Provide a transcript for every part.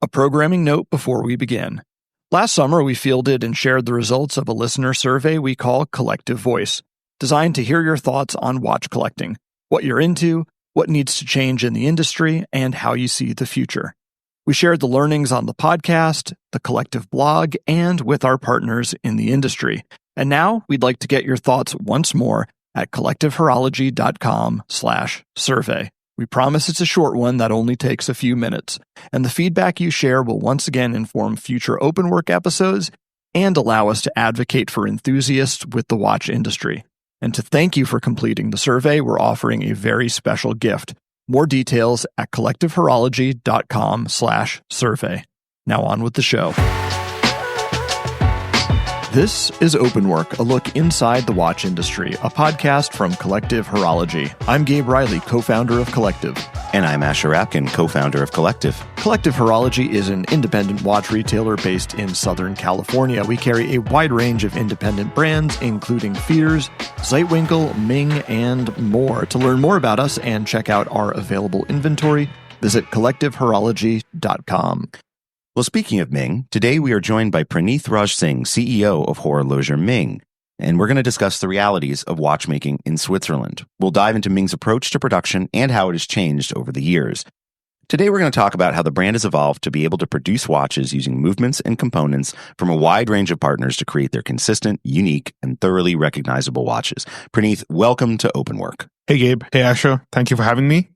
A programming note before we begin. Last summer, we fielded and shared the results of a listener survey we call Collective Voice, designed to hear your thoughts on watch collecting, what you're into, what needs to change in the industry, and how you see the future. We shared the learnings on the podcast, the Collective blog, and with our partners in the industry. And now we'd like to get your thoughts once more at collectivehorology.com/survey. We promise it's a short one that only takes a few minutes, and the feedback you share will once again inform future open work episodes and allow us to advocate for enthusiasts with the watch industry. And to thank you for completing the survey, we're offering a very special gift. More details at collectivehorology.com/survey. Now on with the show. This is Open Work, a look inside the watch industry, a podcast from Collective Horology. I'm Gabe Riley, co-founder of Collective. And I'm Asher Rapkin, co-founder of Collective. Collective Horology is an independent watch retailer based in Southern California. We carry a wide range of independent brands, including Fears, Zeitwinkel, Ming, and more. To learn more about us and check out our available inventory, visit collectivehorology.com. Well, speaking of Ming, today we are joined by Praneeth Rajsingh, CEO of Horologer MING, and we're going to discuss the realities of watchmaking in Switzerland. We'll dive into Ming's approach to production and how it has changed over the years. Today we're going to talk about how the brand has evolved to be able to produce watches using movements and components from a wide range of partners to create their consistent, unique, and thoroughly recognizable watches. Praneeth, welcome to Open Work. Hey, Gabe. Hey, Asher. Thank you for having me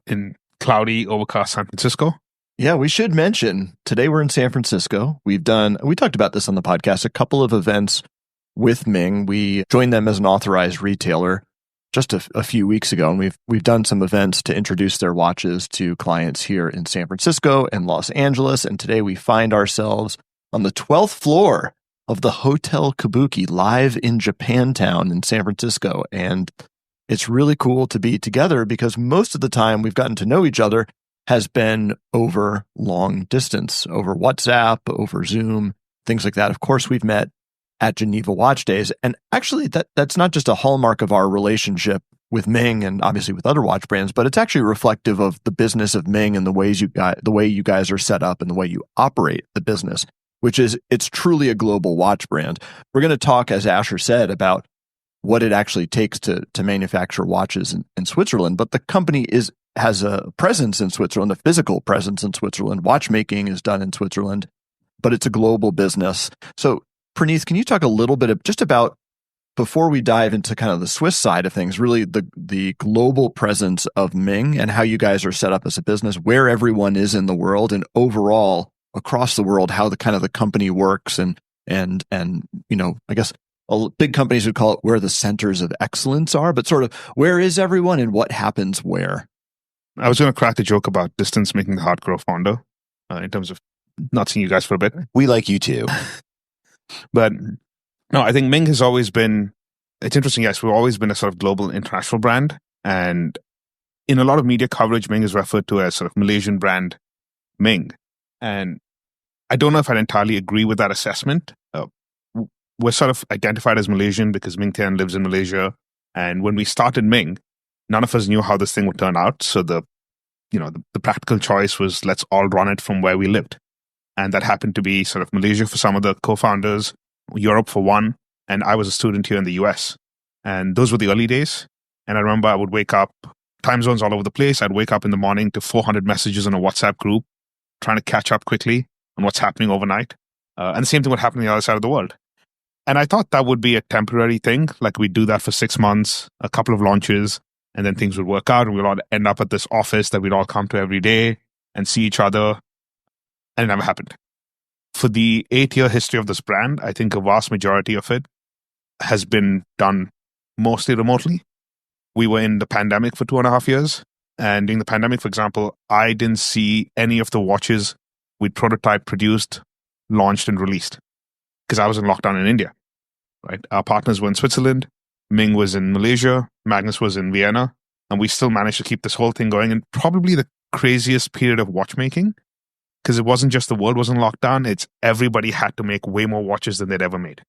in cloudy, overcast San Francisco. Yeah, we should mention, today we're in San Francisco. We talked about this on the podcast, a couple of events with Ming. We joined them as an authorized retailer just a few weeks ago, and we've done some events to introduce their watches to clients here in San Francisco and Los Angeles. And today we find ourselves on the 12th floor of the Hotel Kabuki, live in Japantown in San Francisco. And it's really cool to be together because most of the time we've gotten to know each other has been over long distance, over WhatsApp, over Zoom, things like that. Of course, we've met at Geneva Watch Days. And actually, that's not just a hallmark of our relationship with Ming and obviously with other watch brands, but it's actually reflective of the business of Ming and the way you guys are set up and the way you operate the business, which is it's truly a global watch brand. We're going to talk, as Asher said, about what it actually takes to manufacture watches in Switzerland, but the company has a presence in Switzerland, a physical presence in Switzerland. Watchmaking is done in Switzerland, but it's a global business. So, Praneeth, can you talk a little bit just about, before we dive into kind of the Swiss side of things, really the global presence of Ming and how you guys are set up as a business, where everyone is in the world, and overall across the world, how the company works, and I guess big companies would call it where the centers of excellence are, but sort of where is everyone and what happens where? I was going to crack the joke about distance making the heart grow fonder in terms of not seeing you guys for a bit. We like you too. But no, I think Ming has always been, it's interesting, yes, we've always been a sort of global international brand. And in a lot of media coverage, Ming is referred to as sort of Malaysian brand Ming. And I don't know if I'd entirely agree with that assessment. We're sort of identified as Malaysian because Ming Tian lives in Malaysia. And when we started Ming, none of us knew how this thing would turn out. So the practical choice was, let's all run it from where we lived. And that happened to be sort of Malaysia for some of the co-founders, Europe for one, and I was a student here in the US. And those were the early days. And I remember I would wake up, time zones all over the place. I'd wake up in the morning to 400 messages in a WhatsApp group, trying to catch up quickly on what's happening overnight. And the same thing would happen on the other side of the world. And I thought that would be a temporary thing. Like we'd do that for 6 months, a couple of launches, and then things would work out, and we'd all end up at this office that we'd all come to every day and see each other. And it never happened. For the 8-year history of this brand, I think a vast majority of it has been done mostly remotely. We were in the pandemic for 2.5 years. And during the pandemic, for example, I didn't see any of the watches we'd prototyped, produced, launched, and released because I was in lockdown in India. Right? Our partners were in Switzerland. Ming was in Malaysia, Magnus was in Vienna, and we still managed to keep this whole thing going in probably the craziest period of watchmaking, because it wasn't just the world was in lockdown, it's everybody had to make way more watches than they'd ever made.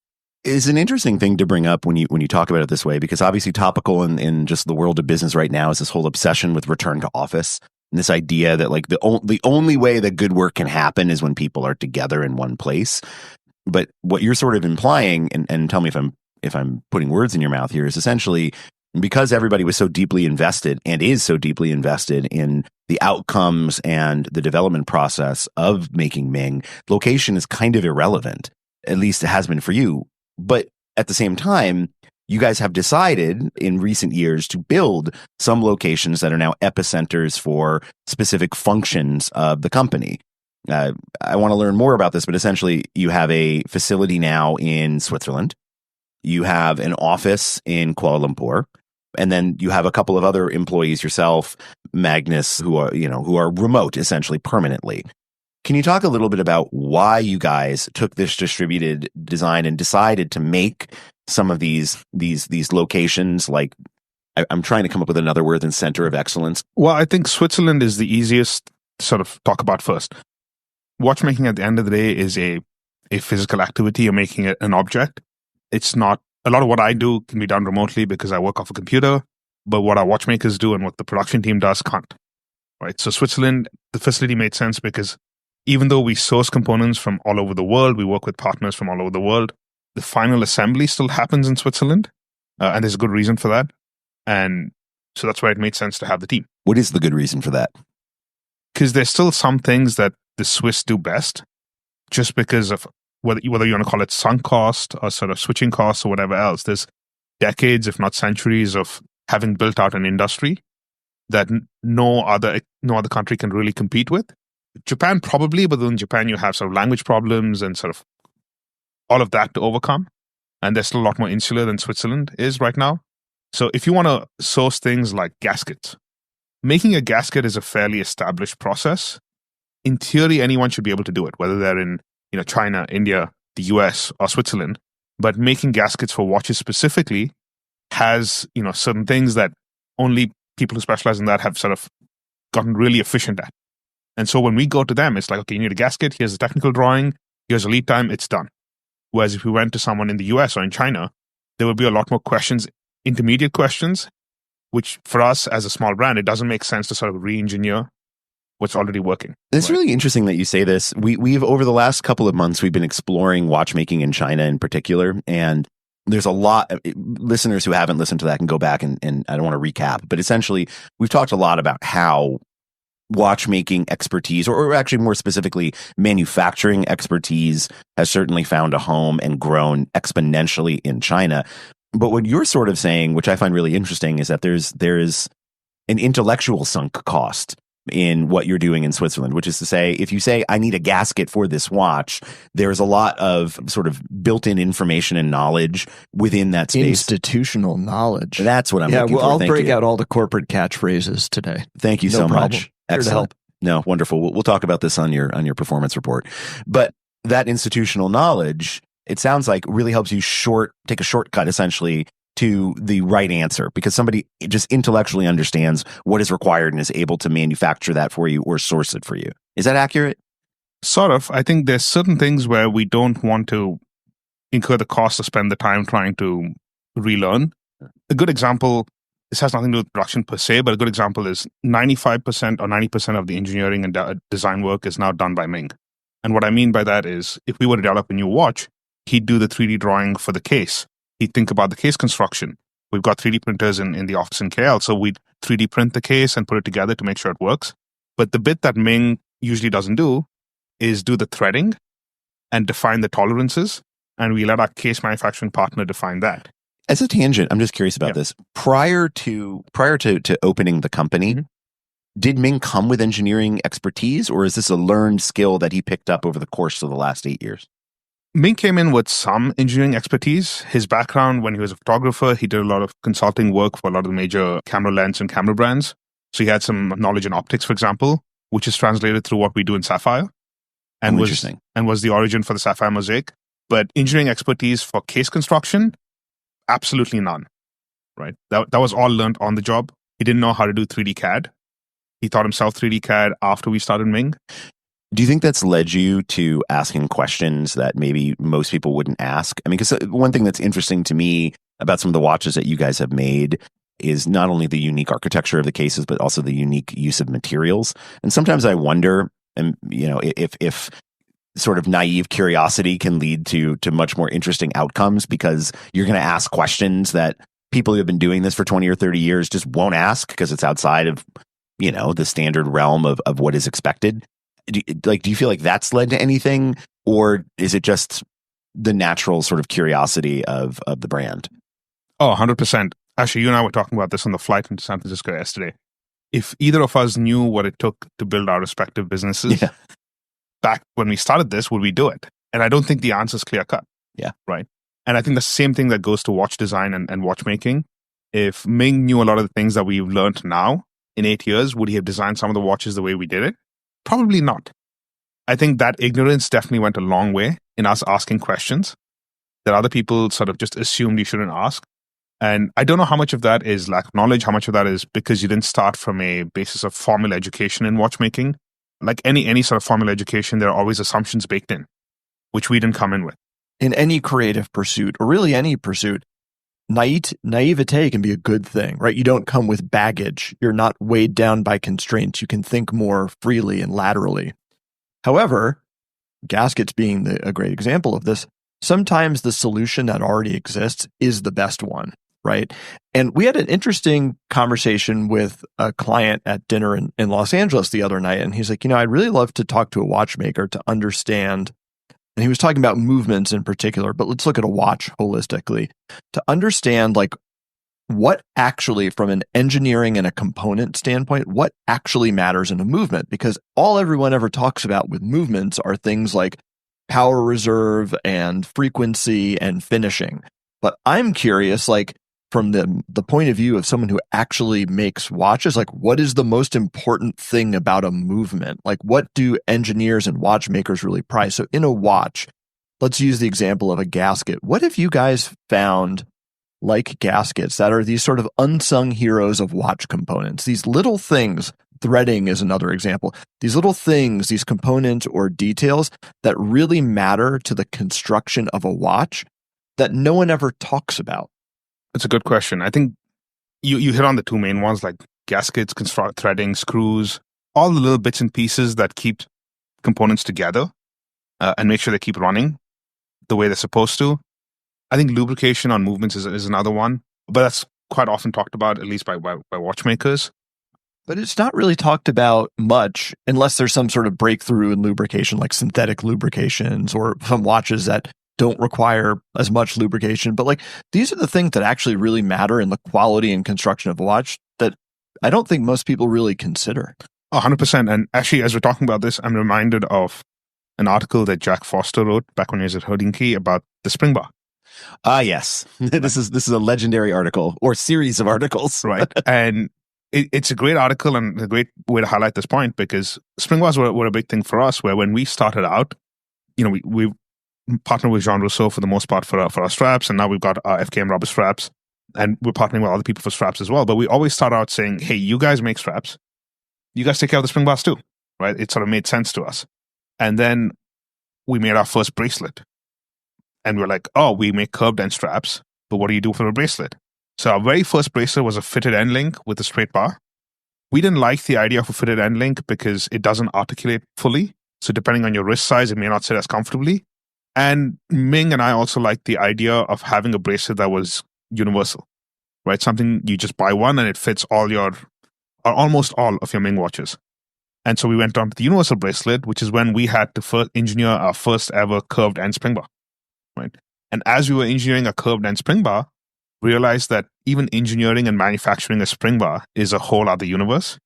It's an interesting thing to bring up when you talk about it this way, because obviously topical in just the world of business right now is this whole obsession with return to office. And this idea that like the only way that good work can happen is when people are together in one place. But what you're sort of implying, and tell me if I'm putting words in your mouth here, is essentially because everybody was so deeply invested and is so deeply invested in the outcomes and the development process of making Ming, location is kind of irrelevant. At least it has been for you. But at the same time, you guys have decided in recent years to build some locations that are now epicenters for specific functions of the company. I want to learn more about this, but essentially you have a facility now in Switzerland. You have an office in Kuala Lumpur. And then you have a couple of other employees yourself, Magnus, who are remote essentially permanently. Can you talk a little bit about why you guys took this distributed design and decided to make some of these locations, like I'm trying to come up with another word than center of excellence? Well, I think Switzerland is the easiest to sort of talk about first. Watchmaking at the end of the day is a physical activity. You're making it an object. It's not, a lot of what I do can be done remotely because I work off a computer, but what our watchmakers do and what the production team does can't. Right? So Switzerland, the facility made sense because even though we source components from all over the world, we work with partners from all over the world, the final assembly still happens in Switzerland. And there's a good reason for that. And so that's why it made sense to have the team. What is the good reason for that? Because there's still some things that the Swiss do best, just because of whether you want to call it sunk cost or sort of switching costs or whatever else. There's decades, if not centuries, of having built out an industry that no other country can really compete with. Japan probably, but in Japan you have sort of language problems and sort of all of that to overcome. And they're still a lot more insular than Switzerland is right now. So if you want to source things like gaskets, making a gasket is a fairly established process. In theory, anyone should be able to do it, whether they're in China, India, the US, or Switzerland. But making gaskets for watches specifically has certain things that only people who specialize in that have sort of gotten really efficient at. And so when we go to them, it's like, okay, you need a gasket, here's a technical drawing, here's a lead time, it's done. Whereas if we went to someone in the US or in China, there would be a lot more questions, intermediate questions, which for us as a small brand, it doesn't make sense to sort of re-engineer what's already working. It's really interesting that you say this. We've over the last couple of months, we've been exploring watchmaking in China in particular. And there's a lot of listeners who haven't listened to that can go back and I don't want to recap, but essentially we've talked a lot about how watchmaking expertise, or actually more specifically, manufacturing expertise has certainly found a home and grown exponentially in China. But what you're sort of saying, which I find really interesting, is that there's an intellectual sunk cost in what you're doing in Switzerland, which is to say, if you say, I need a gasket for this watch, there's a lot of sort of built-in information and knowledge within that space. Institutional knowledge. That's what I'm looking for. I'll Thank break you. out all the corporate catchphrases today. Thank you No so problem. much. Here to help. No, wonderful. We'll talk about this on your performance report. But that institutional knowledge, it sounds like, really helps you take a shortcut essentially to the right answer, because somebody just intellectually understands what is required and is able to manufacture that for you or source it for you. Is that accurate? Sort of. I think there's certain things where we don't want to incur the cost to spend the time trying to relearn. A good example, this has nothing to do with production per se, but a good example is 95% or 90% of the engineering and design work is now done by Ming. And what I mean by that is, if we were to develop a new watch, he'd do the 3D drawing for the case. He'd think about the case construction. We've got 3D printers in the office in KL, so we'd 3D print the case and put it together to make sure it works. But the bit that Ming usually doesn't do is do the threading and define the tolerances, and we let our case manufacturing partner define that. As a tangent, I'm just curious about this. Prior to opening the company, did Ming come with engineering expertise, or is this a learned skill that he picked up over the course of the last 8 years? Ming came in with some engineering expertise. His background, when he was a photographer, he did a lot of consulting work for a lot of the major camera lens and camera brands. So he had some knowledge in optics, for example, which is translated through what we do in Sapphire. And was the origin for the Sapphire Mosaic. But engineering expertise for case construction, absolutely none. Right? That was all learned on the job. He didn't know how to do 3D CAD. He taught himself 3D CAD after we started Ming. Do you think that's led you to asking questions that maybe most people wouldn't ask? I mean, because one thing that's interesting to me about some of the watches that you guys have made is not only the unique architecture of the cases, but also the unique use of materials. And sometimes I wonder, if sort of naive curiosity can lead to much more interesting outcomes, because you're going to ask questions that people who have been doing this for 20 or 30 years just won't ask because it's outside of, the standard realm of what is expected. Do you feel like that's led to anything, or is it just the natural sort of curiosity of the brand? Oh, 100%. Actually, you and I were talking about this on the flight into San Francisco yesterday. If either of us knew what it took to build our respective businesses back when we started this, would we do it? And I don't think the answer is clear cut. Yeah. Right. And I think the same thing that goes to watch design and watchmaking. If Ming knew a lot of the things that we've learned now in 8 years, would he have designed some of the watches the way we did it? Probably not. I think that ignorance definitely went a long way in us asking questions that other people sort of just assumed you shouldn't ask. And I don't know how much of that is lack of knowledge, how much of that is because you didn't start from a basis of formal education in watchmaking. Like any sort of formal education, there are always assumptions baked in, which we didn't come in with. In any creative pursuit, or really any pursuit, naivete can be a good thing, right? You don't come with baggage. You're not weighed down by constraints. You can think more freely and laterally. However, gaskets being a great example of this, sometimes the solution that already exists is the best one, right? And we had an interesting conversation with a client at dinner in Los Angeles the other night, and he's like, I'd really love to talk to a watchmaker to understand. And he was talking about movements in particular, but let's look at a watch holistically to understand what actually, from an engineering and a component standpoint, what actually matters in a movement. Because all everyone ever talks about with movements are things like power reserve and frequency and finishing. But I'm curious, from the point of view of someone who actually makes watches, what is the most important thing about a movement? What do engineers and watchmakers really prize? So in a watch, let's use the example of a gasket. What have you guys found, like gaskets, that are these sort of unsung heroes of watch components? These little things, threading is another example. These little things, these components or details that really matter to the construction of a watch that no one ever talks about. That's a good question. I think you hit on the two main ones, like gaskets, threading, screws, all the little bits and pieces that keep components together and make sure they keep running the way they're supposed to. I think lubrication on movements is another one, but that's quite often talked about, at least by watchmakers. But it's not really talked about much unless there's some sort of breakthrough in lubrication, like synthetic lubrications or some watches that don't require as much lubrication. But these are the things that actually really matter in the quality and construction of a watch that I don't think most people really consider. 100%. And actually, as we're talking about this, I'm reminded of an article that Jack Foster wrote back when he was at Hodinkee about the spring bar. Yes. This is a legendary article or series of articles. Right. And it's a great article and a great way to highlight this point, because spring bars were a big thing for us, where when we started out, we partnered with Jean Rousseau for the most part for our straps, and now we've got our FKM rubber straps, and we're partnering with other people for straps as well. But we always start out saying, hey, you guys make straps, you guys take care of the spring bars too, right? It sort of made sense to us. And then we made our first bracelet, and we're like, oh, we make curved end straps, but what do you do for a bracelet? So our very first bracelet was a fitted end link with a straight bar. We didn't like the idea of a fitted end link because it doesn't articulate fully. So depending on your wrist size, it may not sit as comfortably. And Ming and I also liked the idea of having a bracelet that was universal, right? Something you just buy one and it fits almost all of your Ming watches. And so we went on to the universal bracelet, which is when we had to engineer our first ever curved end spring bar, right? And as we were engineering a curved end spring bar, we realized that even engineering and manufacturing a spring bar is a whole other universe.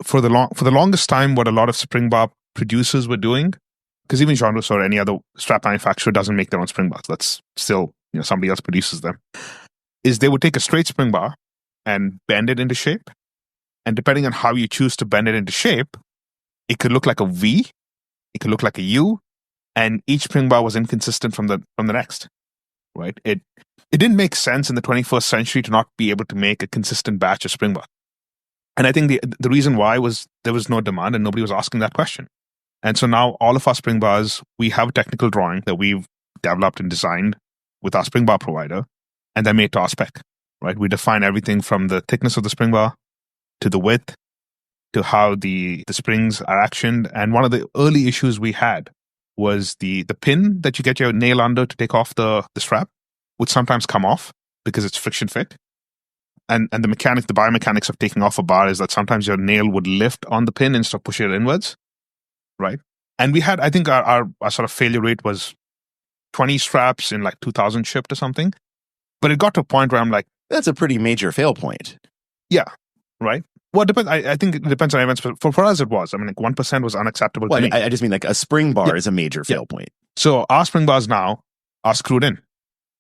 For the longest time, what a lot of spring bar producers were doing, because even Jean Rousseau or any other strap manufacturer doesn't make their own spring bars. That's still, somebody else produces them. Is they would take a straight spring bar and bend it into shape. And depending on how you choose to bend it into shape, it could look like a V, it could look like a U, and each spring bar was inconsistent from the next, right? It didn't make sense in the 21st century to not be able to make a consistent batch of spring bar. And I think the reason why was there was no demand and nobody was asking that question. And so now all of our spring bars, we have a technical drawing that we've developed and designed with our spring bar provider, and they're made to our spec. right? We define everything from the thickness of the spring bar to the width to how the springs are actioned. And one of the early issues we had was the pin that you get your nail under to take off the strap would sometimes come off because it's friction fit. And the biomechanics of taking off a bar is that sometimes your nail would lift on the pin instead of pushing it inwards, right? And we had, I think our sort of failure rate was 20 straps in like 2,000 shipped or something. But it got to a point where I'm like, That's a pretty major fail point. yeah, right? Well, it depends. I think it depends on events. But for us, it was. I mean, like 1% was unacceptable to me. I just mean like a spring bar is a major fail point. So our spring bars now are screwed in,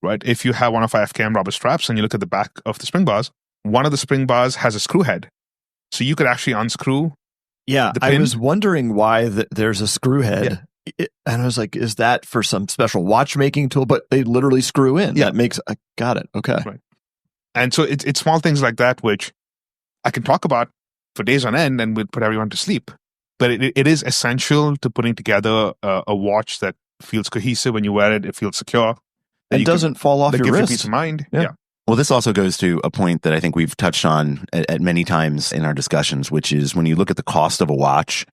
right? If you have one of our FKM rubber straps and you look at the back of the spring bars, one of the spring bars has a screw head. So you could actually unscrew the pin. I was wondering why there's a screw head. Yeah. And I was like, is that for some special watchmaking tool? But they literally screw in. Yeah. That makes, I got it. Okay. Right. And so it's small things like that, which I can talk about for days on end and we'll put everyone to sleep. But it is essential to putting together a watch that feels cohesive when you wear it. It feels secure. And doesn't fall off your wrist. wrist. Peace of mind. Yeah. Yeah. Well, this also goes to a point that I think we've touched on at many times in our discussions, which is when you look at the cost of a watch,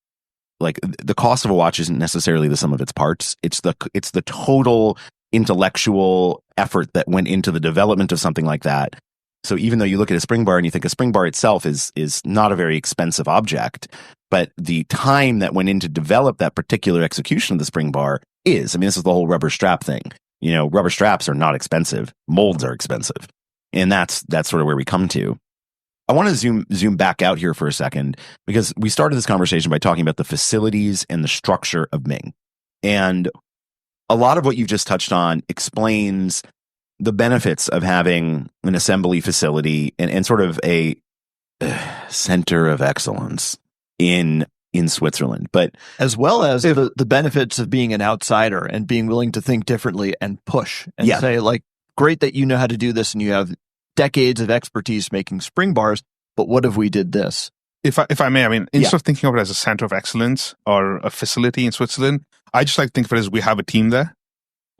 like the cost of a watch isn't necessarily the sum of its parts. It's the total intellectual effort that went into the development of something like that. So even though you look at a spring bar and you think a spring bar itself is not a very expensive object, but the time that went in to develop that particular execution of the spring bar is. I mean, this is the whole rubber strap thing. You know, rubber straps are not expensive. Molds are expensive. And that's sort of where we come to. I want to zoom back out here for a second because we started this conversation by talking about the facilities and the structure of Ming. And a lot of what you've just touched on explains the benefits of having an assembly facility and sort of a center of excellence in Switzerland. But as well as the benefits of being an outsider and being willing to think differently and push and say, like, great that you know how to do this and you have decades of expertise making spring bars, but what if we did this? If I may, I mean, instead of thinking of it as a center of excellence or a facility in Switzerland, I just like to think of it as we have a team there.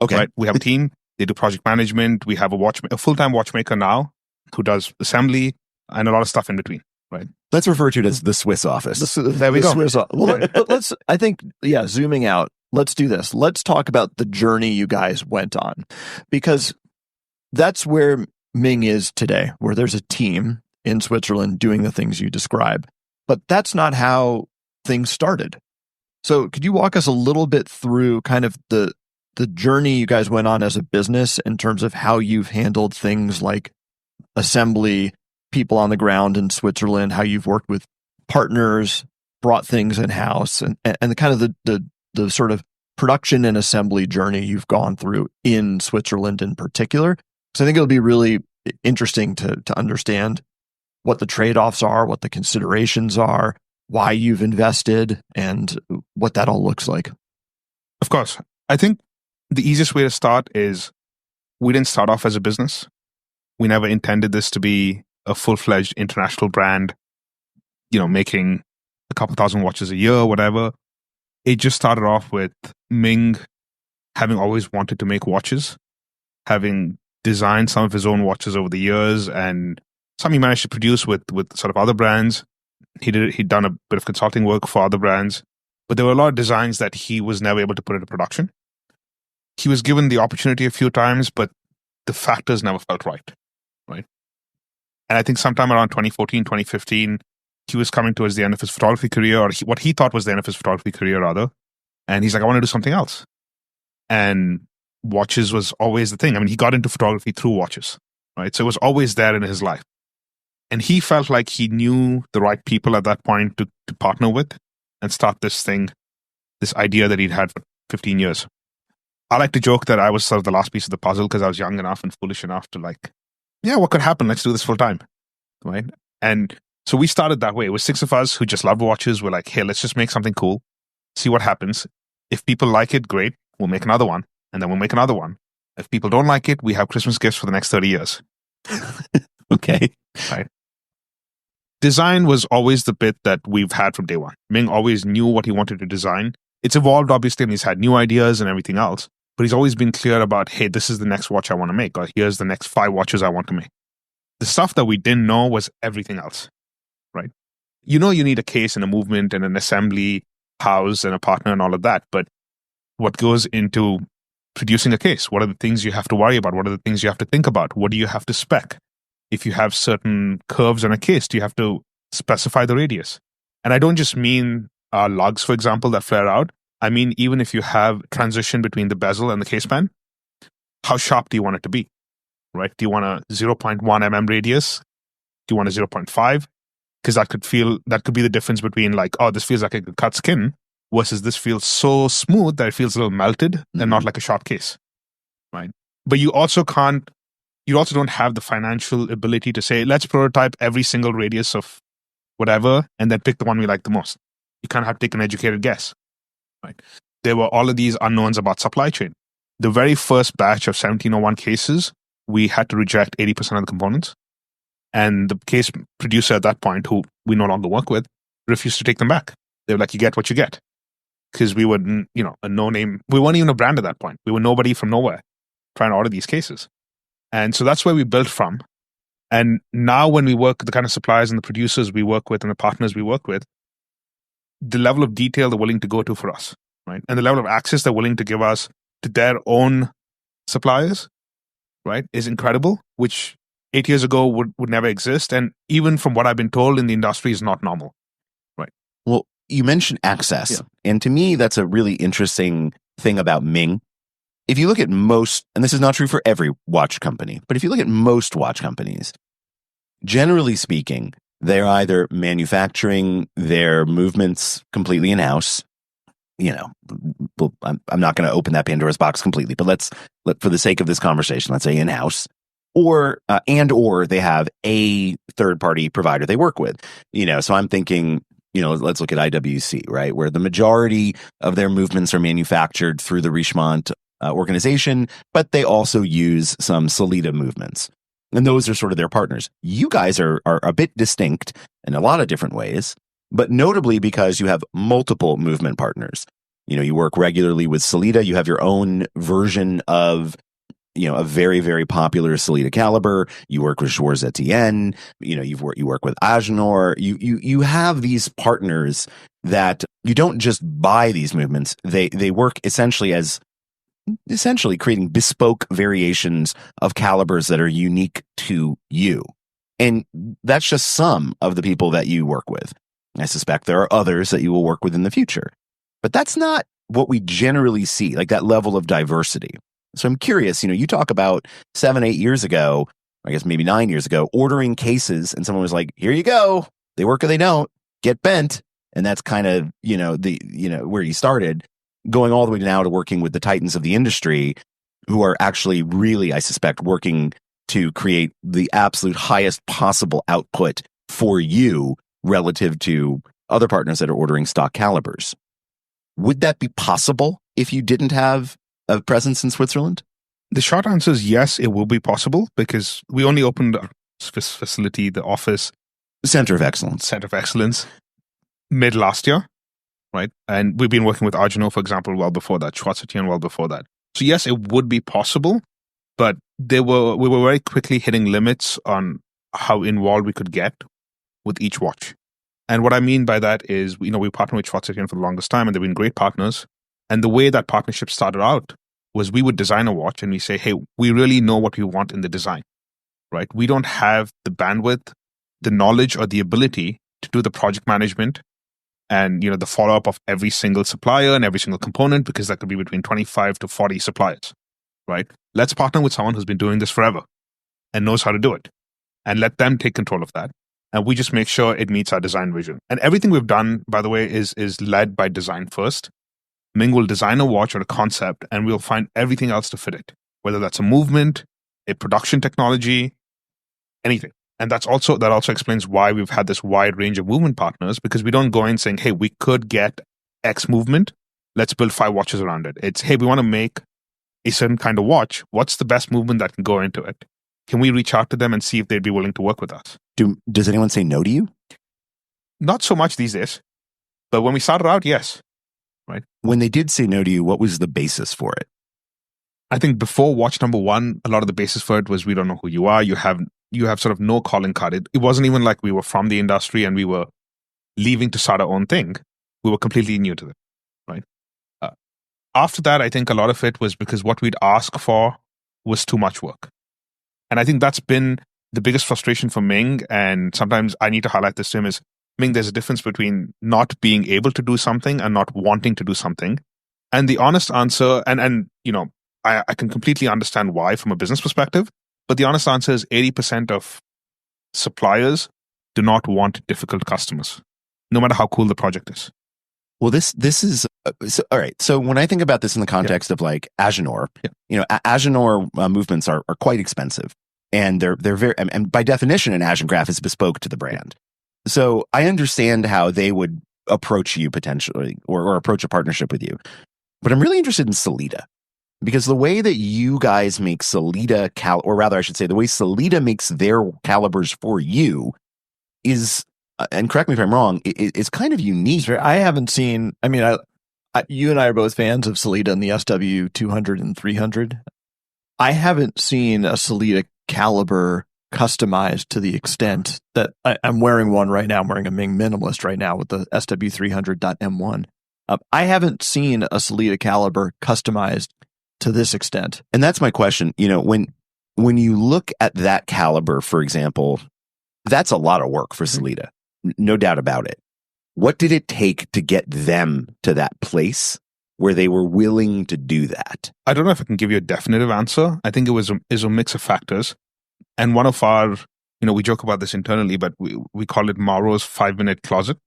Okay. Right? We have a team. They do project management. We have a full-time watchmaker now who does assembly and a lot of stuff in between. Right. Let's refer to it as the Swiss office. There we go. Well, let's, I think, zooming out, let's do this. Let's talk about the journey you guys went on, because that's where Ming is today, where there's a team in Switzerland doing the things you describe. But that's not how things started. So could you walk us a little bit through kind of the journey you guys went on as a business in terms of how you've handled things like assembly, people on the ground in Switzerland, how you've worked with partners, brought things in-house, and the kind of the sort of production and assembly journey you've gone through in Switzerland in particular? So I think it'll be really interesting to understand what the trade-offs are, what the considerations are, why you've invested, and what that all looks like. Of course. I think the easiest way to start is we didn't start off as a business. We never intended this to be a full-fledged international brand, making a couple thousand watches a year, whatever. It just started off with Ming having always wanted to make watches, having designed some of his own watches over the years, and some he managed to produce with sort of other brands. He'd done a bit of consulting work for other brands, but there were a lot of designs that he was never able to put into production. He was given the opportunity a few times, but the factors never felt right. And I think sometime around 2014, 2015, he was coming towards the end of his photography career, or what he thought was the end of his photography career, rather. And he's like, I want to do something else. And watches was always the thing. I mean, he got into photography through watches, right? So it was always there in his life. And he felt like he knew the right people at that point to partner with and start this thing, this idea that he'd had for 15 years. I like to joke that I was sort of the last piece of the puzzle because I was young enough and foolish enough to what could happen? Let's do this full time, right? And so we started that way. It was 6 of us who just loved watches. We're like, hey, let's just make something cool, see what happens. If people like it, great. We'll make another one, and then we'll make another one. If people don't like it, we have Christmas gifts for the next 30 years. Okay. Right. Design was always the bit that we've had from day one. Ming always knew what he wanted to design. It's evolved, obviously, and he's had new ideas and everything else. But he's always been clear about, hey, this is the next watch I want to make, or here's the next 5 watches I want to make. The stuff that we didn't know was everything else, right? You need a case and a movement and an assembly house and a partner and all of that. But what goes into producing a case? What are the things you have to worry about? What are the things you have to think about? What do you have to spec? If you have certain curves on a case, do you have to specify the radius? And I don't just mean lugs, for example, that flare out. I mean, even if you have transition between the bezel and the case band, how sharp do you want it to be, right? Do you want a 0.1 mm radius? Do you want a 0.5? Because that could be the difference between like, oh, this feels like a cut skin versus this feels so smooth that it feels a little melted and not like a sharp case, right? But you also don't have the financial ability to say, let's prototype every single radius of whatever and then pick the one we like the most. You kind of have to take an educated guess, right? There were all of these unknowns about supply chain. The very first batch of 1701 cases, we had to reject 80% of the components. And the case producer at that point, who we no longer work with, refused to take them back. They were like, you get what you get. Because we were, a no-name. We weren't even a brand at that point. We were nobody from nowhere trying to order these cases. And so that's where we built from. And now when we work, the kind of suppliers and the producers we work with and the partners we work with, the level of detail they're willing to go to for us, right? And the level of access they're willing to give us to their own suppliers, right, is incredible, which 8 years ago would never exist. And even from what I've been told in the industry is not normal, right? Well, you mentioned access. Yeah. And to me, that's a really interesting thing about Ming. If you look at most, and this is not true for every watch company, but if you look at most watch companies, generally speaking, they're either manufacturing their movements completely in-house. I'm not going to open that Pandora's box completely, but for the sake of this conversation, let's say in-house, or they have a third-party provider they work with. So I'm thinking, let's look at IWC, right, where the majority of their movements are manufactured through the Richemont organization, but they also use some Sellita movements. And those are sort of their partners. You guys are a bit distinct in a lot of different ways, but notably because you have multiple movement partners. You work regularly with Sellita. You have your own version of, a very, very popular Sellita caliber. You work with Schwarz Etienne. You work with Agenor. You have these partners that you don't just buy these movements. They work essentially creating bespoke variations of calibers that are unique to you. And that's just some of the people that you work with. I suspect there are others that you will work with in the future. But that's not what we generally see, like that level of diversity. So I'm curious, you talk about 7-8 years ago, I guess maybe 9 years ago, ordering cases and someone was like, here you go. They work or they don't, get bent. And that's kind of, where you started. Going all the way now to working with the titans of the industry who are actually really, I suspect, working to create the absolute highest possible output for you relative to other partners that are ordering stock calibers. Would that be possible if you didn't have a presence in Switzerland? The short answer is yes, it will be possible because we only opened our Swiss facility, the office. Center of Excellence, mid last year. Right. And we've been working with Agenor, for example, well before that, Schwarz Etienne well before that. So yes, it would be possible, but we were very quickly hitting limits on how involved we could get with each watch. And what I mean by that is, we partnered with Schwarz Etienne for the longest time and they've been great partners. And the way that partnership started out was we would design a watch and we say, hey, we really know what we want in the design, right? We don't have the bandwidth, the knowledge or the ability to do the project management and, the follow-up of every single supplier and every single component, because that could be between 25 to 40 suppliers, right? Let's partner with someone who's been doing this forever and knows how to do it and let them take control of that. And we just make sure it meets our design vision. And everything we've done, by the way, is led by design first. Ming will design a watch or a concept and we'll find everything else to fit it, whether that's a movement, a production technology, anything. And that also explains why we've had this wide range of movement partners, because we don't go in saying, hey, we could get X movement. Let's build 5 watches around it. It's, hey, we want to make a certain kind of watch. What's the best movement that can go into it? Can we reach out to them and see if they'd be willing to work with us? Does anyone say no to you? Not so much these days. But when we started out, yes. Right. When they did say no to you, what was the basis for it? I think before watch number 1, a lot of the basis for it was, we don't know who you are. You have you have sort of no calling card. It wasn't even like we were from the industry and we were leaving to start our own thing. We were completely new to it, right? After that, I think a lot of it was because what we'd ask for was too much work. And I think that's been the biggest frustration for Ming. And sometimes I need to highlight this to him is, Ming, there's a difference between not being able to do something and not wanting to do something. And the honest answer, and you know, I can completely understand why from a business perspective, but the honest answer is 80% of suppliers do not want difficult customers, no matter how cool the project is. Well, this is so, all right. So when I think about this in the context of like Agenor, you know, Agenor movements are quite expensive, and they're very, and by definition, an Agengraph is bespoke to the brand. So I understand how they would approach you potentially, or approach a partnership with you. But I'm really interested in Sellita, because the way that you guys make Sellita or rather, I should say, the way Sellita makes their calibers for you is. And correct me if I'm wrong, it's kind of unique. I haven't seen, I mean, you and I are both fans of Sellita and the SW 200 and 300. I haven't seen a Sellita caliber customized to the extent that I'm wearing one right now. I'm wearing a Ming Minimalist right now with the SW300.M1. I haven't seen a Sellita caliber customized to this extent. And that's my question. You know, when you look at that caliber, for example, that's a lot of work for Sellita. No doubt about it. What did it take to get them to that place where they were willing to do that? I don't know if I can give you a definitive answer. I think it was a mix of factors. And one of our, you know, we joke about this internally, but we call it Mauro's 5-minute closet.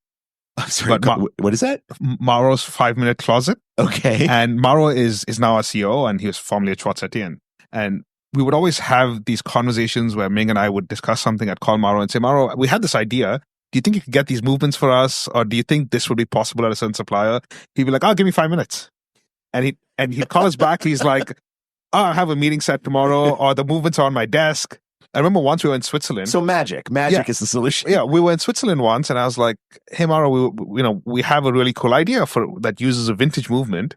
I'm sorry, what is that? Mauro's 5-minute closet. Okay. And Mauro is now our CEO, and he was formerly at Schwartz Etienne. And we would always have these conversations where Ming and I would discuss something. I'd call Mauro and say, Mauro, we had this idea. Do you think you could get these movements for us? Or do you think this would be possible at a certain supplier? He'd be like, oh, give me 5 minutes. And he'd call us back. He's like, oh, I have a meeting set tomorrow, or the movements are on my desk. I remember once we were in Switzerland. So magic is the solution. Yeah, we were in Switzerland once, and I was like, hey, Mauro, we have a really cool idea that uses a vintage movement.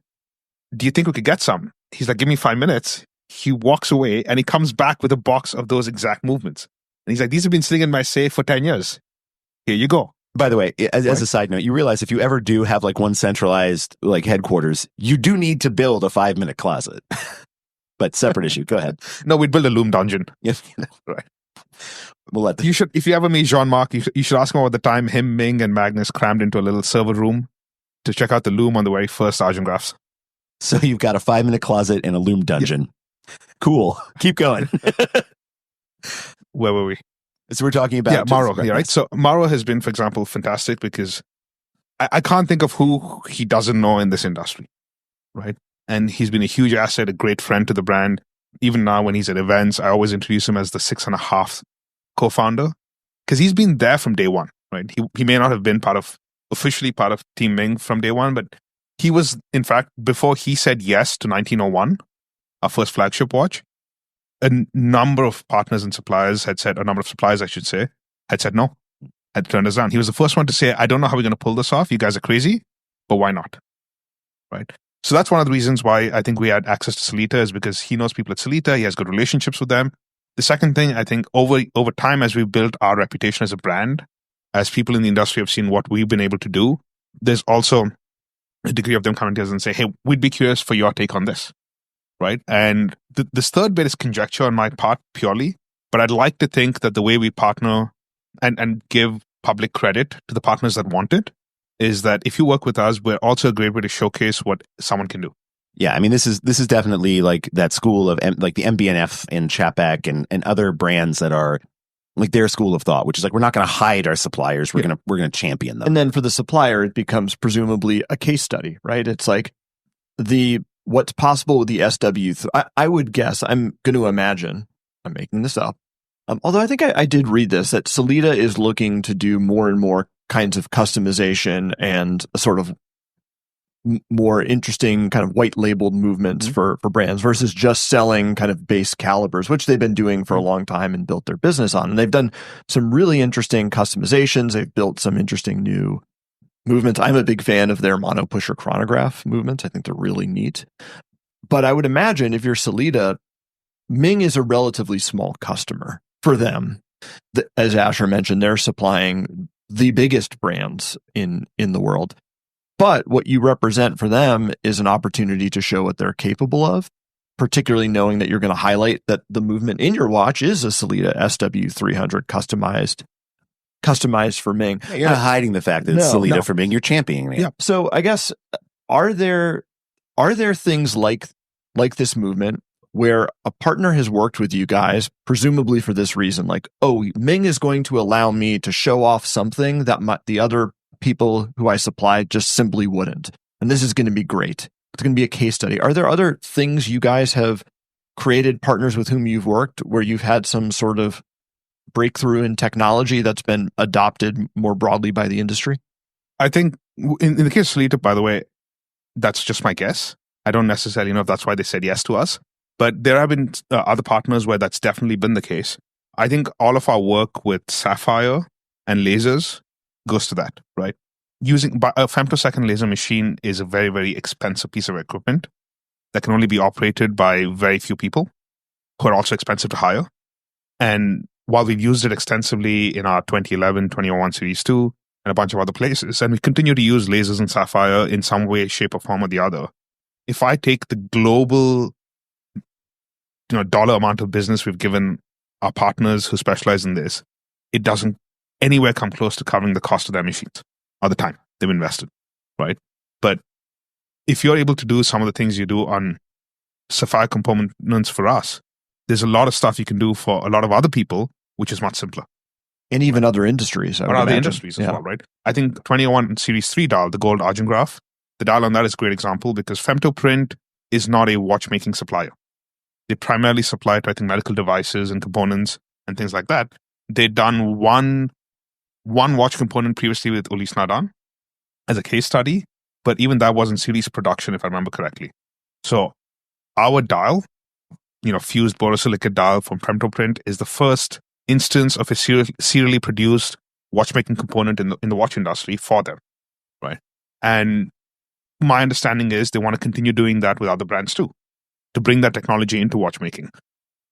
Do you think we could get some? He's like, give me 5 minutes. He walks away, and he comes back with a box of those exact movements. And he's like, these have been sitting in my safe for 10 years. Here you go. By the way, as a side note, you realize if you ever do have like one centralized like headquarters, you do need to build a 5-minute closet. But separate issue. Go ahead. No, we'd build a loom dungeon. Yes, right. We'll let you should, if you ever meet Jean-Marc, you should ask him about the time him, Ming, and Magnus crammed into a little server room to check out the loom on the very first Argengraphs. So you've got a 5-minute closet and a loom dungeon. Yeah. Cool. Keep going. Where were we? So we're talking about Mauro. Yeah, right. So Mauro has been, for example, fantastic because I can't think of who he doesn't know in this industry, right? And he's been a huge asset, a great friend to the brand. Even now, when he's at events, I always introduce him as the 6.5 co-founder because he's been there from day one, right? He may not have been officially part of Team Ming from day one, but he was, in fact, before he said yes to 1901, our first flagship watch. A number of partners and suppliers had said, a number of suppliers, I should say, had said no, had turned us down. He was the first one to say, I don't know how we're going to pull this off. You guys are crazy, but why not? Right? So that's one of the reasons why I think we had access to Sellita is because he knows people at Sellita. He has good relationships with them. The second thing, I think over time, as we've built our reputation as a brand, as people in the industry have seen what we've been able to do, there's also a degree of them coming to us and say, hey, we'd be curious for your take on this. Right. And this third bit is conjecture on my part purely, but I'd like to think that the way we partner and give public credit to the partners that want it is that if you work with us, we're also a great way to showcase what someone can do. Yeah, I mean, this is definitely like that school of like the MBNF and Chapek and other brands that are like their school of thought, which is like we're not going to hide our suppliers, we're gonna champion them. And then for the supplier, it becomes presumably a case study, right? It's like what's possible with the SW. I would guess, I'm going to imagine, I'm making this up, although I think I did read this, that Sellita is looking to do more and more kinds of customization and a sort of more interesting kind of white labeled movements for brands versus just selling kind of base calibers, which they've been doing for a long time and built their business on. And they've done some really interesting customizations. They've built some interesting new movements. I'm a big fan of their mono pusher chronograph movements. I think they're really neat. But I would imagine if you're Sellita, Ming is a relatively small customer for them. As Asher mentioned, they're supplying the biggest brands in the world. But what you represent for them is an opportunity to show what they're capable of, particularly knowing that you're going to highlight that the movement in your watch is a Sellita SW300 customized for Ming. Yeah, you're not hiding the fact that it's Sellita for Ming. You're championing it. Yeah. So I guess, are there things like this movement where a partner has worked with you guys, presumably for this reason, like, oh, Ming is going to allow me to show off something that the other people who I supply just simply wouldn't. And this is going to be great. It's going to be a case study. Are there other things you guys have created, partners with whom you've worked, where you've had some sort of breakthrough in technology that's been adopted more broadly by the industry? I think in the case of Sellita, by the way, that's just my guess. I don't necessarily know if that's why they said yes to us. But there have been other partners where that's definitely been the case. I think all of our work with sapphire and lasers goes to that, right? Using a femtosecond laser machine is a very, very expensive piece of equipment that can only be operated by very few people who are also expensive to hire. And while we've used it extensively in our 2011, 2001 Series 2 and a bunch of other places, and we continue to use lasers and sapphire in some way, shape, or form or the other, if I take the global dollar amount of business we've given our partners who specialize in this, it doesn't anywhere come close to covering the cost of their machines or the time they've invested, right? But if you're able to do some of the things you do on sapphire components for us, there's a lot of stuff you can do for a lot of other people, which is much simpler. And even other industries. Or other industries as well, right? I think 2001 Series 3 dial, the gold argent graph, the dial on that is a great example because femtoprint is not a watchmaking supplier. They primarily supply to, I think, medical devices and components and things like that. They'd done one watch component previously with Ulysse Nardin as a case study, but even that was in series production, if I remember correctly. So our dial, fused borosilicate dial from femtoprint, is the first instance of a serially produced watchmaking component in the watch industry for them, right? And my understanding is they want to continue doing that with other brands too, to bring that technology into watchmaking.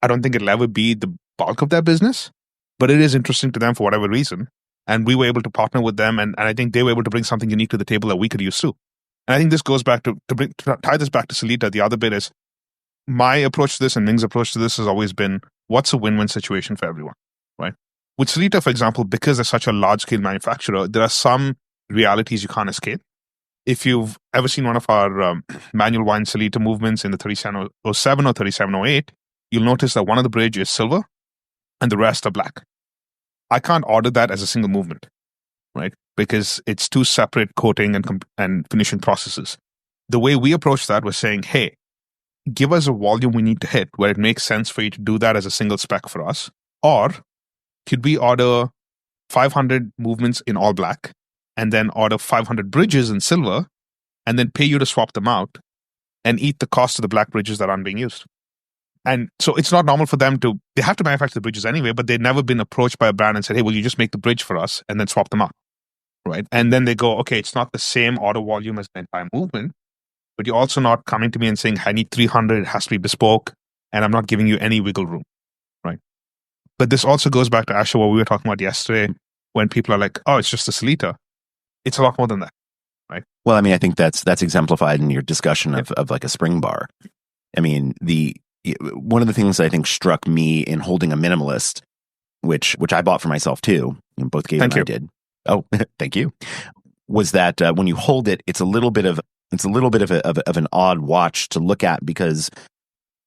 I don't think it'll ever be the bulk of their business, but it is interesting to them for whatever reason. And we were able to partner with them, and I think they were able to bring something unique to the table that we could use too. And I think this goes back to tie this back to Sellita. The other bit is my approach to this and Ming's approach to this has always been, what's a win-win situation for everyone, right? With Sellita, for example, because they're such a large-scale manufacturer, there are some realities you can't escape. If you've ever seen one of our manual wind Sellita movements in the 3707 or 3708, you'll notice that one of the bridge is silver and the rest are black. I can't order that as a single movement, right? Because it's two separate coating and finishing processes. The way we approach that was saying, hey, give us a volume we need to hit where it makes sense for you to do that as a single spec for us. Or could we order 500 movements in all black and then order 500 bridges in silver and then pay you to swap them out and eat the cost of the black bridges that aren't being used? And so it's not normal for them they have to manufacture the bridges anyway, but they've never been approached by a brand and said, hey, will you just make the bridge for us and then swap them out, right? And then they go, okay, it's not the same order volume as the entire movement, but you're also not coming to me and saying, I need 300, it has to be bespoke, and I'm not giving you any wiggle room, right? But this also goes back to, Asher, what we were talking about yesterday, when people are like, oh, it's just a Sellita. It's a lot more than that, right? Well, I mean, I think that's exemplified in your discussion of like a spring bar. I mean, one of the things I think struck me in holding a minimalist, which I bought for myself too, and both Gabe and I did. Oh, thank you. Was that when you hold it, it's a little bit of an odd watch to look at because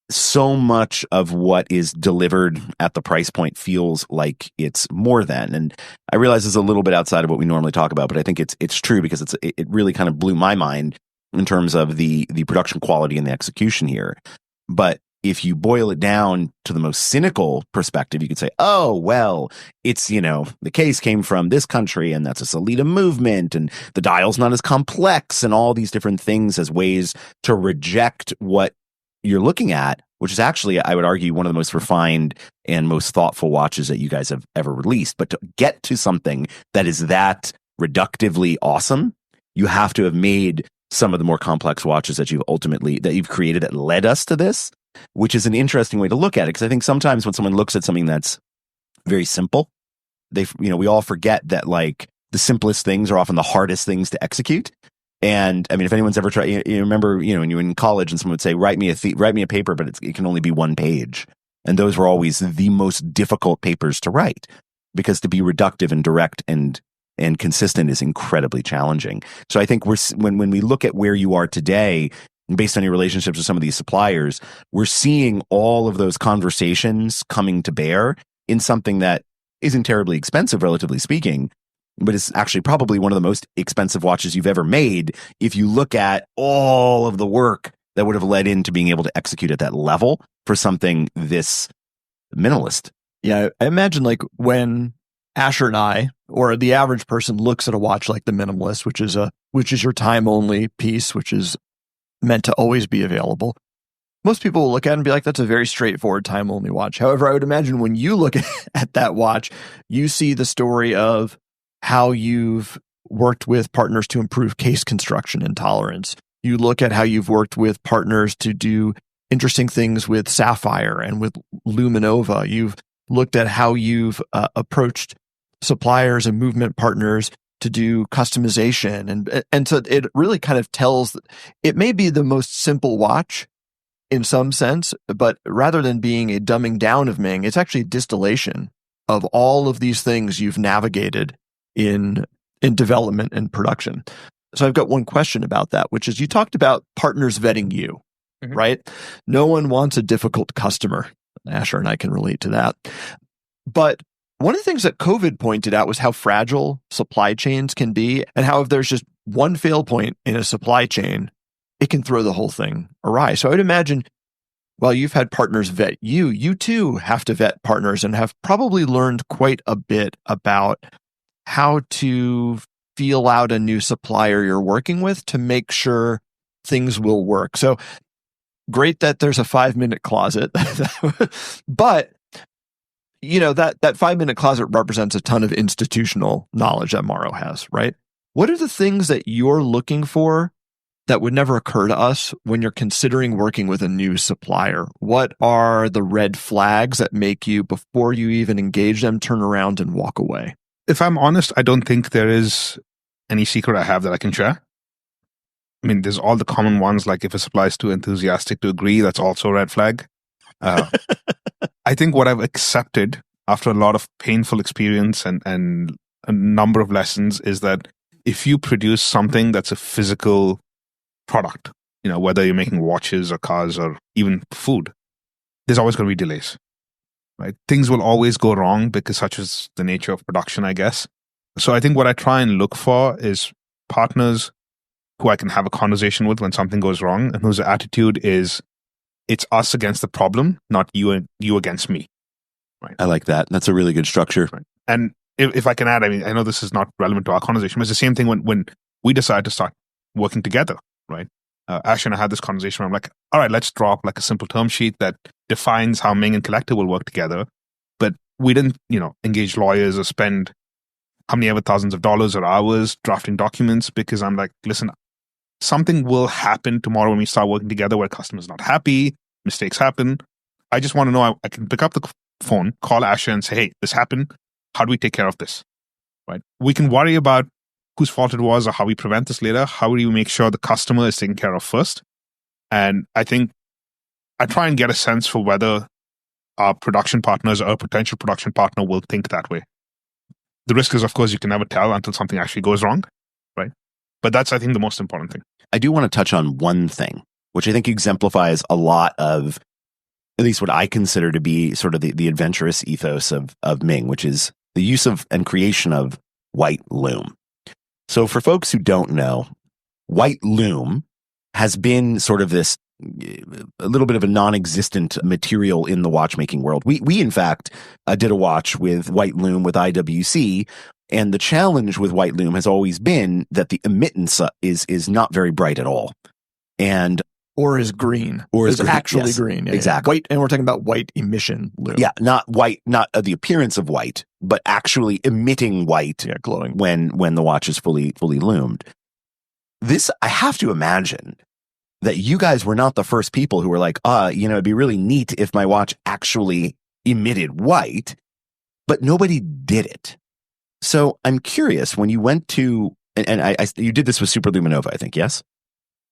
so much of what is delivered at the price point feels like it's more than. And I realize it's a little bit outside of what we normally talk about, but I think it's true because it really kind of blew my mind in terms of the production quality and the execution here. But if you boil it down to the most cynical perspective, you could say, oh, well, it's, the case came from this country and that's a Sellita movement and the dial's not as complex and all these different things as ways to reject what you're looking at, which is actually, I would argue, one of the most refined and most thoughtful watches that you guys have ever released. But to get to something that is that reductively awesome, you have to have made some of the more complex watches that you've created that led us to this, which is an interesting way to look at it. Because I think sometimes when someone looks at something that's very simple. We all forget that like the simplest things are often the hardest things to execute. And I mean, if anyone's ever tried, you remember, when you were in college and someone would say, write me a paper, but it can only be one page. And those were always the most difficult papers to write, because to be reductive and direct and consistent is incredibly challenging. So I think when we look at where you are today, based on your relationships with some of these suppliers, we're seeing all of those conversations coming to bear in something that isn't terribly expensive, relatively speaking, but it's actually probably one of the most expensive watches you've ever made if you look at all of the work that would have led into being able to execute at that level for something this minimalist. Yeah, I imagine like when Asher and I, or the average person, looks at a watch like the Minimalist, which is your time-only piece, which is meant to always be available. Most people will look at it and be like, that's a very straightforward time-only watch. However, I would imagine when you look at that watch, you see the story of how you've worked with partners to improve case construction and tolerance. You look at how you've worked with partners to do interesting things with Sapphire and with Luminova. You've looked at how you've approached suppliers and movement partners to do customization. And so it really kind of tells, it may be the most simple watch in some sense, but rather than being a dumbing down of Ming, it's actually a distillation of all of these things you've navigated in development and production. So I've got one question about that, which is, you talked about partners vetting you, right? No one wants a difficult customer. Asher and I can relate to that. But one of the things that COVID pointed out was how fragile supply chains can be, and how if there's just one fail point in a supply chain, it can throw the whole thing awry. So I would imagine, while you've had partners vet you, you too have to vet partners and have probably learned quite a bit about how to feel out a new supplier you're working with to make sure things will work. So great that there's a 5-minute closet, but that 5-minute closet represents a ton of institutional knowledge that Morrow has, right? What are the things that you're looking for that would never occur to us when you're considering working with a new supplier? What are the red flags that make you, before you even engage them, turn around and walk away? If I'm honest, I don't think there is any secret I have that I can share. I mean, there's all the common ones, like if a supplier is too enthusiastic to agree, that's also a red flag. I think what I've accepted after a lot of painful experience and a number of lessons is that if you produce something that's a physical product, whether you're making watches or cars or even food, there's always going to be delays, right? Things will always go wrong because such is the nature of production, I guess. So I think what I try and look for is partners who I can have a conversation with when something goes wrong, and whose attitude is, it's us against the problem, not you against me. Right. I like that. That's a really good structure. Right. And if I can add, I mean, I know this is not relevant to our conversation, but it's the same thing when we decided to start working together, right? Ash and I had this conversation where I'm like, all right, let's drop like a simple term sheet that defines how Ming and Collective will work together. But we didn't, engage lawyers or spend how many ever thousands of dollars or hours drafting documents, because I'm like, listen, something will happen tomorrow when we start working together where customer's not happy, mistakes happen. I just want to know I can pick up the phone, call Asher and say, hey, this happened. How do we take care of this? Right? We can worry about whose fault it was or how we prevent this later. How do you make sure the customer is taken care of first? And I think I try and get a sense for whether our production partners or a potential production partner will think that way. The risk is, of course, you can never tell until something actually goes wrong, right? But that's, I think, the most important thing. I do want to touch on one thing, which I think exemplifies a lot of, at least what I consider to be sort of the adventurous ethos of Ming, which is the use of and creation of white loom. So for folks who don't know, white loom has been sort of this a little bit of a non-existent material in the watchmaking world. We in fact did a watch with white loom with IWC, and the challenge with white loom has always been that the emittance is not very bright at all, or is green, actually yes, green. Yeah, exactly. White, and we're talking about white emission loom. Yeah, not white, not the appearance of white, but actually emitting white. Yeah, glowing when the watch is fully loomed. This, I have to imagine that you guys were not the first people who were like, it'd be really neat if my watch actually emitted white. but nobody did it. So I'm curious, when you went to, and you did this with Superluminova, I think, yes?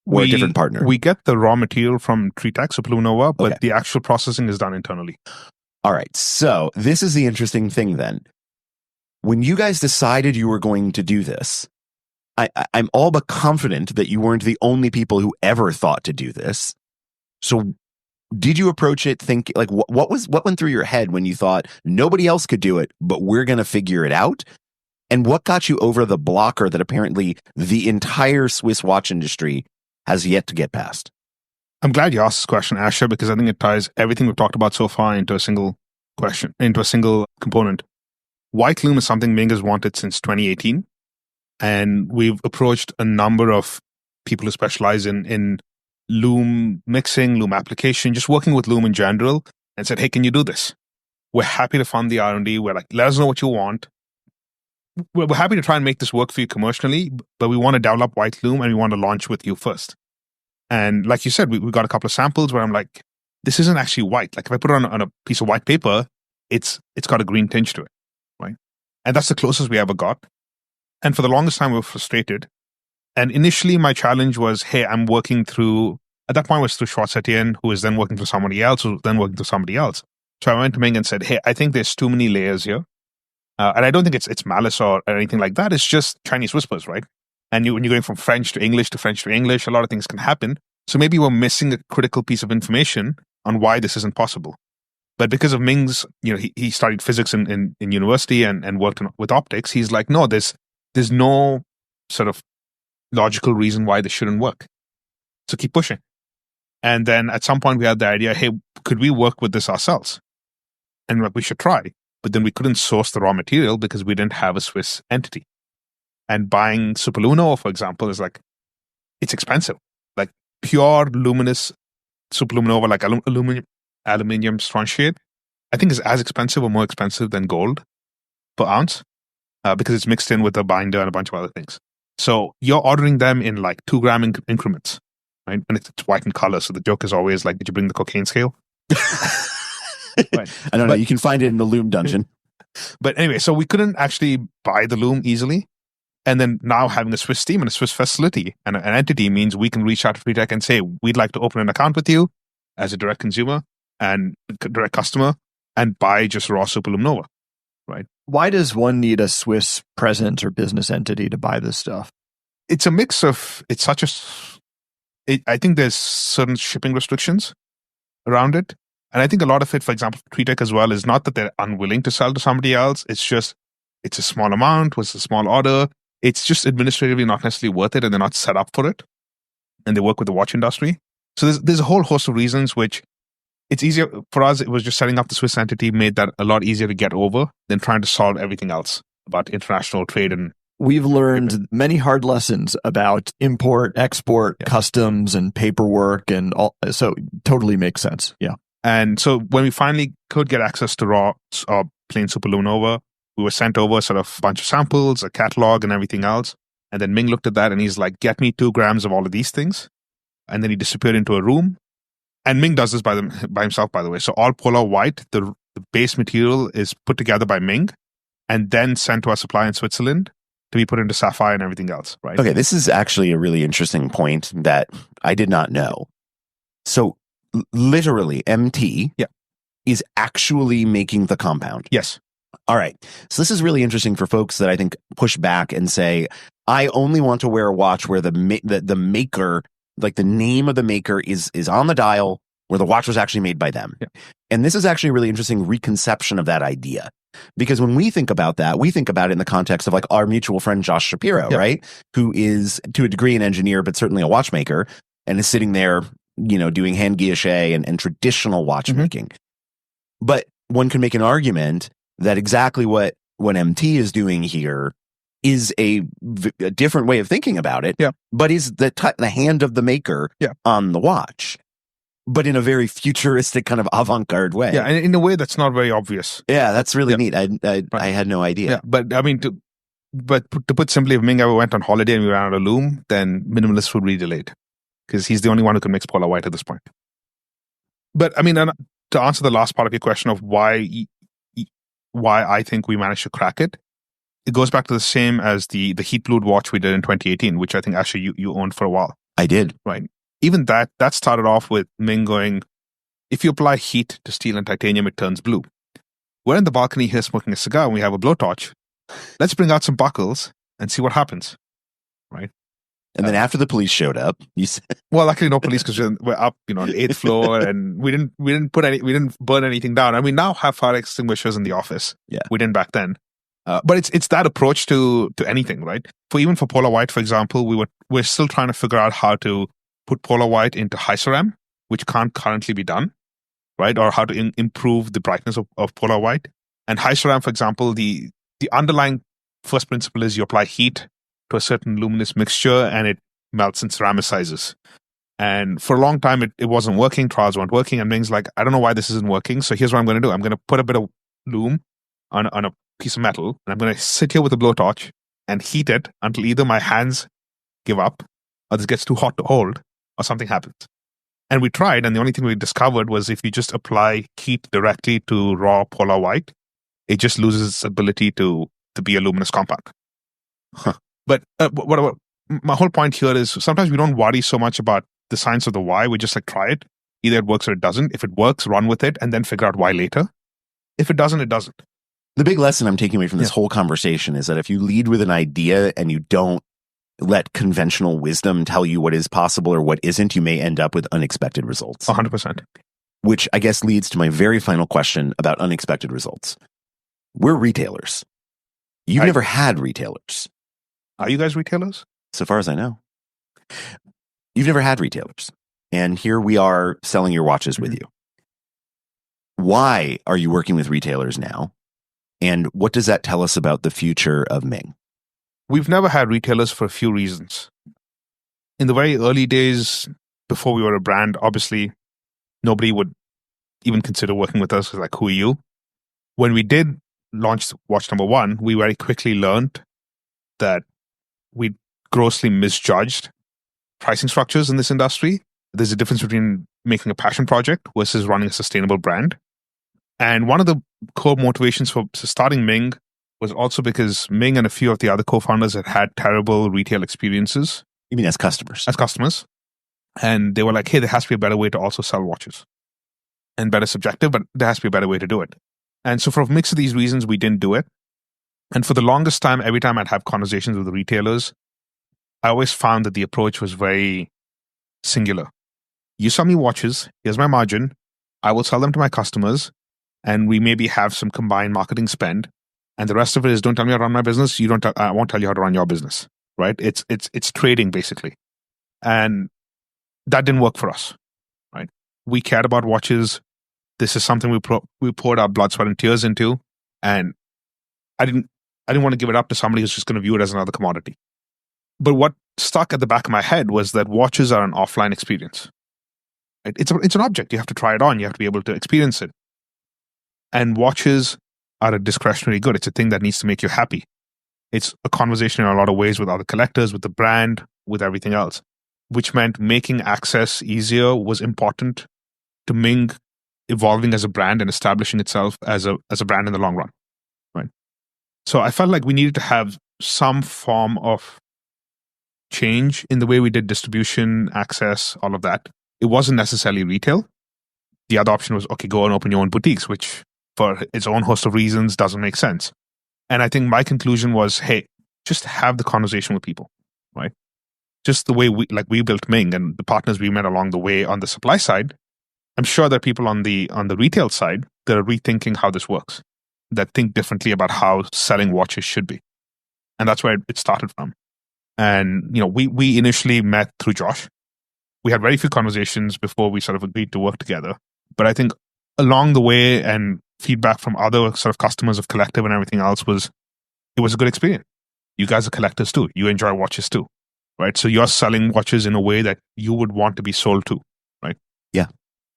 Or a different partner? We get the raw material from Tritech, Superluminova, but the actual processing is done internally. All right. So this is the interesting thing then. When you guys decided you were going to do this, I'm all but confident that you weren't the only people who ever thought to do this. So did you approach it thinking, like, what went through your head when you thought nobody else could do it, but we're going to figure it out? And what got you over the blocker that apparently the entire Swiss watch industry has yet to get past? I'm glad you asked this question, Asher, because I think it ties everything we've talked about so far into a single question, into a single component. White loom is something Ming has wanted since 2018. And we've approached a number of people who specialize in loom mixing, loom application, just working with loom in general, and said, hey, can you do this? We're happy to fund the R&D. We're like, let us know what you want. We're happy to try and make this work for you commercially, but we want to develop white loom and we want to launch with you first. And like you said, we got a couple of samples where I'm like, this isn't actually white. Like if I put it on a piece of white paper, it's got a green tinge to it, right? And that's the closest we ever got. And for the longest time, we were frustrated. And initially, my challenge was, hey, I'm working through, at that point, it was through Schwarz-Etienne, who was then working for somebody else, who was then working for somebody else. So I went to Ming and said, hey, I think there's too many layers here. And I don't think it's malice or anything like that. It's just Chinese whispers, right? And when you're going from French to English to French to English, a lot of things can happen. So maybe we're missing a critical piece of information on why this isn't possible. But because of Ming's, he studied physics in university and worked with optics, he's like, no, there's no sort of logical reason why this shouldn't work. So keep pushing. And then at some point we had the idea, hey, could we work with this ourselves? And we should try. But then we couldn't source the raw material because we didn't have a Swiss entity. And buying Superluminova, for example, is like, it's expensive. Like pure luminous Superluminova, like aluminium strontiate, I think is as expensive or more expensive than gold per ounce. Because it's mixed in with a binder and a bunch of other things. So you're ordering them in like 2 gram increments, right? And it's white in color. So the joke is always like, did you bring the cocaine scale? Right. I don't know. You can find it in the loom dungeon. But anyway, so we couldn't actually buy the loom easily. And then now having a Swiss team and a Swiss facility and an entity means we can reach out to Tritech and say, we'd like to open an account with you as a direct consumer and direct customer and buy just raw Superluminova, right? Why does one need a Swiss presence or business entity to buy this stuff? It's a mix of, I think there's certain shipping restrictions around it. And I think a lot of it, for example, Tritech as well, is not that they're unwilling to sell to somebody else. It's just, it's a small amount, was a small order. It's just administratively not necessarily worth it and they're not set up for it. And they work with the watch industry. So there's a whole host of reasons which it's easier for us. It was just setting up the Swiss entity made that a lot easier to get over than trying to solve everything else about international trade. And we've learned many hard lessons about import, export, customs, and paperwork, and all. So totally makes sense. Yeah. And so when we finally could get access to raw or plain Superluminova, we were sent over sort of a bunch of samples, a catalog, and everything else. And then Ming looked at that and he's like, "Get me 2 grams of all of these things." And then he disappeared into a room. And Ming does this by himself, by the way. So all polar white, the base material is put together by Ming and then sent to our supplier in Switzerland to be put into sapphire and everything else, right? Okay, this is actually a really interesting point that I did not know. So literally, MT is actually making the compound. Yes. All right. So this is really interesting for folks that I think push back and say, I only want to wear a watch where the maker, like the name of the maker is on the dial, where the watch was actually made by them. Yeah. And this is actually a really interesting reconception of that idea. Because when we think about that, we think about it in the context of like our mutual friend, Josh Shapiro, right? Who is to a degree an engineer, but certainly a watchmaker, and is sitting there, doing hand guilloche and traditional watchmaking. But one can make an argument that exactly what MT is doing here is a different way of thinking about it, but is the hand of the maker on the watch, but in a very futuristic kind of avant-garde way. Yeah, and in a way that's not very obvious. Yeah, that's really neat. I had no idea. Yeah, but I mean, to put simply, if Ming ever went on holiday and we ran out of loom, then minimalist would be delayed because he's the only one who can mix polar white at this point. But I mean, to answer the last part of your question of why why I think we managed to crack it. It goes back to the same as the heat blued watch we did in 2018, which I think actually you owned for a while. I did. Right. Even that started off with Ming going, if you apply heat to steel and titanium, it turns blue. We're in the balcony here smoking a cigar and we have a blowtorch. Let's bring out some buckles and see what happens. Right. And then after the police showed up, you said, well, luckily no police because we're up, on the 8th floor and we didn't burn anything down. And we now have fire extinguishers in the office. Yeah. We didn't back then. But it's that approach to anything, right? Even for Polar White, for example, we're still trying to figure out how to put Polar White into high ceramic, which can't currently be done, right? Or how to improve the brightness of Polar White. And high ceramic, for example, the underlying first principle is you apply heat to a certain luminous mixture and it melts and ceramicizes. And for a long time, it wasn't working. Trials weren't working. And Ming's like, I don't know why this isn't working. So here's what I'm going to do. I'm going to put a bit of lume on a piece of metal, and I'm going to sit here with a blowtorch and heat it until either my hands give up or this gets too hot to hold or something happens. And we tried, and the only thing we discovered was if you just apply heat directly to raw Polar White, it just loses its ability to be a luminous compound. Huh. But what my whole point here is sometimes we don't worry so much about the science of the why. We just try it. Either it works or it doesn't. If it works, run with it and then figure out why later. If it doesn't, it doesn't. The big lesson I'm taking away from this whole conversation is that if you lead with an idea and you don't let conventional wisdom tell you what is possible or what isn't, you may end up with unexpected results. 100%. Which I guess leads to my very final question about unexpected results. We're retailers. You've never had retailers. Are you guys retailers? So far as I know. You've never had retailers. And here we are selling your watches with you. Why are you working with retailers now? And what does that tell us about the future of Ming? We've never had retailers for a few reasons. In the very early days, before we were a brand, obviously, nobody would even consider working with us. Like, who are you? When we did launch watch number 1, we very quickly learned that we grossly misjudged pricing structures in this industry. There's a difference between making a passion project versus running a sustainable brand. And one of the core motivations for starting Ming was also because Ming and a few of the other co-founders had terrible retail experiences. You mean as customers? As customers. And they were like, hey, there has to be a better way to also sell watches. And better subjective, but there has to be a better way to do it. And so for a mix of these reasons, we didn't do it. And for the longest time, every time I'd have conversations with the retailers, I always found that the approach was very singular. You sell me watches, here's my margin, I will sell them to my customers, and we maybe have some combined marketing spend. And the rest of it is don't tell me how to run my business, I won't tell you how to run your business. Right? It's trading basically. And that didn't work for us. Right? We cared about watches. This is something we poured our blood, sweat, and tears into. And I didn't want to give it up to somebody who's just going to view it as another commodity. But what stuck at the back of my head was that watches are an offline experience. Right? It's an object. You have to try it on. You have to be able to experience it. And watches are a discretionary good. It's a thing that needs to make you happy. It's a conversation in a lot of ways with other collectors, with the brand, with everything else, which meant making access easier was important to Ming evolving as a brand and establishing itself as a brand in the long run. Right. So I felt like we needed to have some form of change in the way we did distribution, access, all of that. It wasn't necessarily retail. The other option was, okay, go and open your own boutiques, which for its own host of reasons doesn't make sense. And I think my conclusion was, hey, just have the conversation with people, right? Just the way we built Ming and the partners we met along the way on the supply side. I'm sure there are people on the retail side that are rethinking how this works, that think differently about how selling watches should be. And that's where it started from. And, we initially met through Josh. We had very few conversations before we sort of agreed to work together. But I think along the way and feedback from other sort of customers of Collective and everything else it was a good experience. You guys are collectors too. You enjoy watches too, right? So you're selling watches in a way that you would want to be sold to, right? Yeah.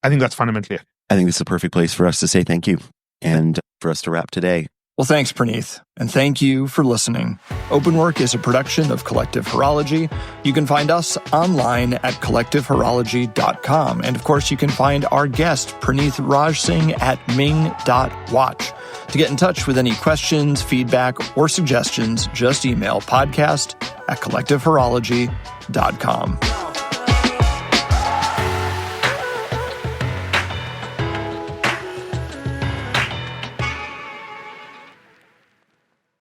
I think that's fundamentally it. I think this is a perfect place for us to say thank you and for us to wrap today. Well, thanks, Praneeth. And thank you for listening. Openwork is a production of Collective Horology. You can find us online at collectivehorology.com. And of course, you can find our guest, Praneeth Rajsingh, at ming.watch. To get in touch with any questions, feedback, or suggestions, just email podcast@collectivehorology.com.